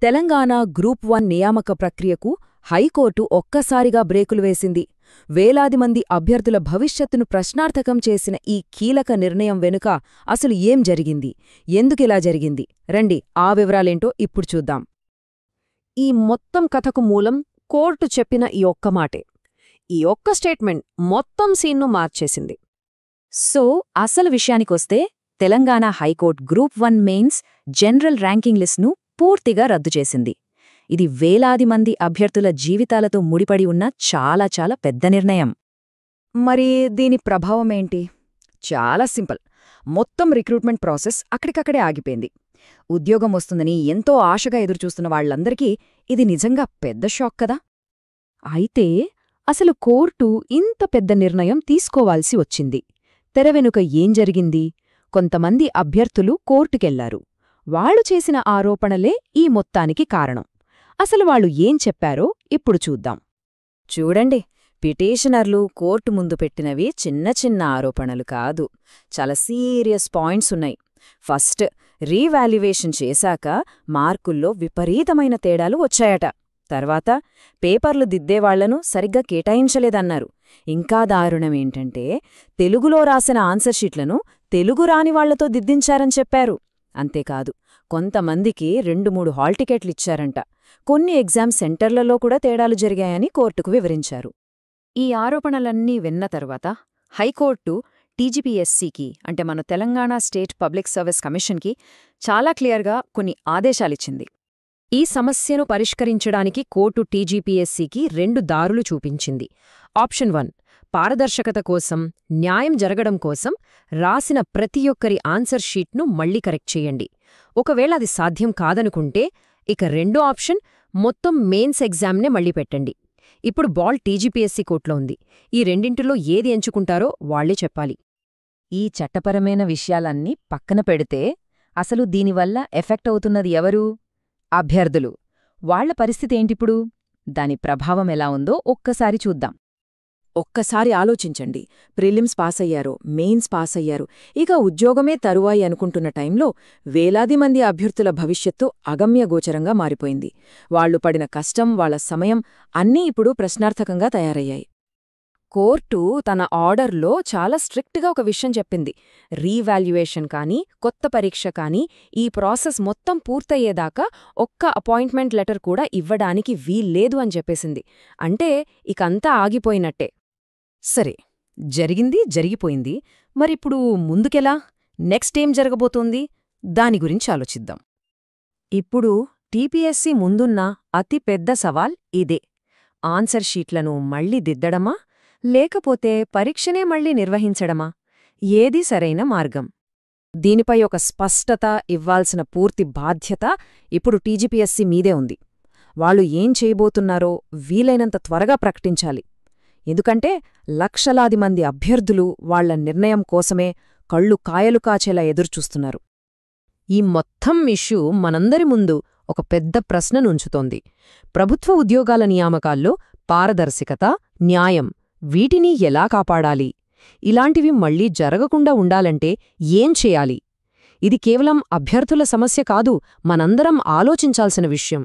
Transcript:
Telangana group 1 నియామక ప్రక్రియకు high court ఒక్కసారిగా బ్రేకులు వేసింది. వేలాది మంది అభ్యర్థుల భవిష్యత్తును ప్రశ్నార్థకం చేసిన ఈ కీలక నిర్ణయం వెనుక అసలు ఏం జరిగింది, ఎందుకిలా జరిగింది? రండి ఆ వివరాలేంటో ఇప్పుడు చూద్దాం. ఈ మొత్తం కథకు మూలం కోర్టు చెప్పిన ఈ ఒక్క మాటే. ఈ ఒక్క స్టేట్మెంట్ మొత్తం సీన్ను మార్చేసింది. సో అసలు విషయానికొస్తే Telangana high court group 1 mains general ranking లిస్ట్ను పూర్తిగా రద్దు చేసింది. ఇది వేలాది మంది అభ్యర్థుల జీవితాలతో ముడిపడి ఉన్న చాలా చాలా పెద్ద నిర్ణయం. మరి దీని ప్రభావమేంటి? చాలా సింపుల్. మొత్తం రిక్రూట్మెంట్ ప్రాసెస్ అక్కడికక్కడే ఆగిపోయింది. ఉద్యోగం వస్తుందని ఎంతో ఆశగా ఎదురుచూస్తున్న వాళ్లందరికీ ఇది నిజంగా పెద్ద షాక్ కదా. అయితే అసలు కోర్టు ఇంత పెద్ద నిర్ణయం తీసుకోవాల్సి వచ్చింది. తెరవెనుక ఏం జరిగింది? కొంతమంది అభ్యర్థులు కోర్టుకెళ్లారు. వాళ్లు చేసిన ఆరోపణలే ఈ మొత్తానికి కారణం. అసలు వాళ్ళు ఏం చెప్పారో ఇప్పుడు చూద్దాం. చూడండి, పిటిషనర్లు కోర్టు ముందు పెట్టినవి చిన్న చిన్న ఆరోపణలు కాదు, చాలా సీరియస్ పాయింట్స్ ఉన్నాయి. ఫస్ట్, రీవాల్యుయేషన్ చేశాక మార్కుల్లో విపరీతమైన తేడాలు వచ్చాయట. తర్వాత, పేపర్లు దిద్దేవాళ్లను సరిగ్గా కేటాయించలేదన్నారు. ఇంకా దారుణమేంటంటే, తెలుగులో రాసిన ఆన్సర్ షీట్లను తెలుగు రానివాళ్లతో దిద్దించారని చెప్పారు. అంతేకాదు, కొంతమందికి 2-3 హాల్ టికెట్లిచ్చారంట. కొన్ని ఎగ్జామ్ సెంటర్లలో కూడా తేడాలు జరిగాయని కోర్టుకు వివరించారు. ఈ ఆరోపణలన్నీ విన్న తరువాత హైకోర్టు టీజీపీఎస్సీకి, అంటే మన తెలంగాణ స్టేట్ పబ్లిక్ సర్వీస్ కమిషన్కి చాలా క్లియర్గా కొన్ని ఆదేశాలిచ్చింది. ఈ సమస్యను పరిష్కరించడానికి కోర్టు టీజీపీఎస్సీకి 2 దారులు చూపించింది. ఆప్షన్ 1, పారదర్శకత కోసం, న్యాయం జరగడం కోసం రాసిన ప్రతి ఒక్కరి ఆన్సర్ షీట్ను మళ్లీ కరెక్ట్ చేయండి. ఒకవేళ అది సాధ్యం కాదనుకుంటే ఇక రెండో ఆప్షన్, మొత్తం మెయిన్స్ ఎగ్జామ్నే మళ్లీ పెట్టండి. ఇప్పుడు బాల్ టీజీపీఎస్సీ కోర్టులో ఉంది. ఈ రెండింటిలో ఏది ఎంచుకుంటారో వాళ్లే చెప్పాలి. ఈ చట్టపరమైన విషయాలన్నీ పక్కన పెడితే అసలు దీనివల్ల ఎఫెక్ట్ అవుతున్నది ఎవరు? అభ్యర్థులు. వాళ్ల పరిస్థితేంటిప్పుడు? దాని ప్రభావం ఎలా ఉందో ఒక్కసారి చూద్దాం. ఒక్కసారి ఆలోచించండి. ప్రిలిమ్స్ పాసయ్యారో, మెయిన్స్ పాసయ్యారు, ఇక ఉద్యోగమే తరువాయి అనుకుంటున్న టైంలో వేలాది మంది అభ్యర్థుల భవిష్యత్తు అగమ్యగోచరంగా మారిపోయింది. వాళ్లు పడిన కష్టం, వాళ్ల సమయం అన్నీ ఇప్పుడు ప్రశ్నార్థకంగా తయారయ్యాయి. కోర్టు తన ఆర్డర్లో చాలా స్ట్రిక్ట్గా ఒక విషయం చెప్పింది. రీవాల్యుయేషన్ కానీ, కొత్త పరీక్ష కానీ, ఈ ప్రాసెస్ మొత్తం పూర్తయ్యేదాకా ఒక్క అపాయింట్మెంట్ లెటర్ కూడా ఇవ్వడానికి వీల్లేదు అని చెప్పేసింది. అంటే ఇకంతా ఆగిపోయినట్టే. సరే, జరిగింది జరిగిపోయింది. మరిప్పుడు ముందుకెలా? నెక్స్ట్ ఏం జరగబోతోంది? దాని గురించి ఆలోచిద్దాం. ఇప్పుడు టీపీఎస్సీ ముందున్న అతి పెద్ద సవాల్ ఇదే. ఆన్సర్ షీట్లను మళ్లీ దిద్దడమా, లేకపోతే పరీక్షనే మళ్లీ నిర్వహించడమా? ఏది సరైన మార్గం? దీనిపై ఒక స్పష్టత ఇవ్వాల్సిన పూర్తి బాధ్యత ఇప్పుడు టీజీపీఎస్సీ మీదే ఉంది. వాళ్లు ఏం చేయబోతున్నారో వీలైనంత త్వరగా ప్రకటించాలి. ఎందుకంటే లక్షలాది మంది అభ్యర్థులు వాళ్ల నిర్ణయం కోసమే కళ్ళు కాయలు కాచేలా ఎదురుచూస్తున్నారు. ఈ మొత్తం ఇష్యూ మనందరి ముందు ఒక పెద్ద ప్రశ్ననుంచుతోంది. ప్రభుత్వ ఉద్యోగాల నియామకాల్లో పారదర్శకత, న్యాయం, వీటిని ఎలా కాపాడాలి? ఇలాంటివి మళ్లీ జరగకుండా ఉండాలంటే ఏం చేయాలి? ఇది కేవలం అభ్యర్థుల సమస్య కాదు, మనందరం ఆలోచించాల్సిన విషయం.